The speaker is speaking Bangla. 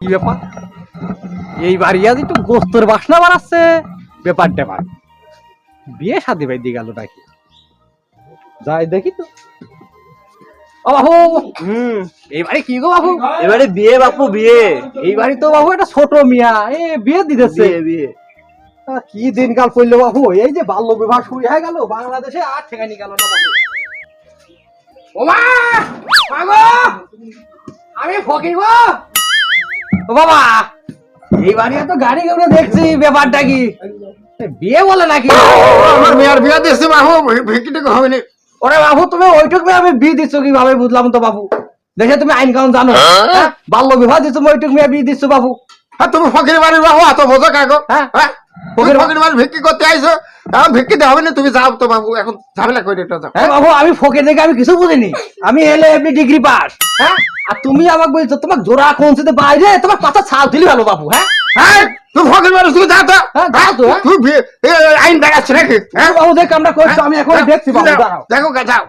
কি ব্যাপার এই বাড়ি আজ একটু গোস্তর বাসনা বাড়াচ্ছে ব্যাপার ট্যাপার বিয়ে শাদী বাই দিয়ে গেল নাকি যাই দেখি তো ও বাবু এই বাড়ি কি গো বাবু এবারে বিয়ে বাপু বিয়ে এই বাড়ি তো বাবু একটা ছোট মিয়া এ বিয়ে দিতেছে বিয়ে বিয়ে কি দিনকাল করলো বাবু এই যে বাল্য বিবাহ শুরু হয়ে গেল বাংলাদেশে আর ঠেকানি গেল না বাবু ওমা মাগো আমি ফকির গো ও বাবা এই বাড়ি তো গাড়ি কেউ দেখছি ব্যাপারটা কি বিয়ে বলে নাকি আমার মেয়ের বিয়ে দিয়েছে বাবু ভিকিটুকু হবে না। ওরে বাবু তুমি ওইটুকু আমি বিয়ে দিচ্ছ কিভাবে বুঝলাম তো বাবু দেখে তুমি আইন কানুন জানো হ্যাঁ? বাল্য বিবাহ দিচ্ছ ওইটুকু মেয়ে বিয়ে দিচ্ছ বাবু হ্যাঁ তুমি ফকির বাড়ির বাবু এত বোঝো কাগো হ্যাঁ। হ্যাঁ ফকির বাড়ি ভিক্ষি করতে আইছো এখন ভিক্ষিতে হবে না তুমি যাও তো বাবু এখন ঝামেলা করে এটা যাও। হ্যাঁ বাবু আমি ফকের দেখে আমি কিছু বুঝিনি আমি এলে এমনি ডিগ্রি পাস হ্যাঁ আর তুমি আমাকে বলছো তোমাকে জোড়া কোনসিতে বাইরে তোমাকে পাতা ছাল দিলি ভালো বাবু হ্যাঁ হ্যাঁ তুমি ফকির বাড়ি তুমি যাও তো হ্যাঁ, যাও তো, হ্যাঁ। তুমি আইন দেখাচ্ছ নাকি হ্যাঁ বাবু দেখ আমরা করছো আমি এখন যাও, দেখছি বাবু যাও, দাঁড়াও দেখো গা, যাও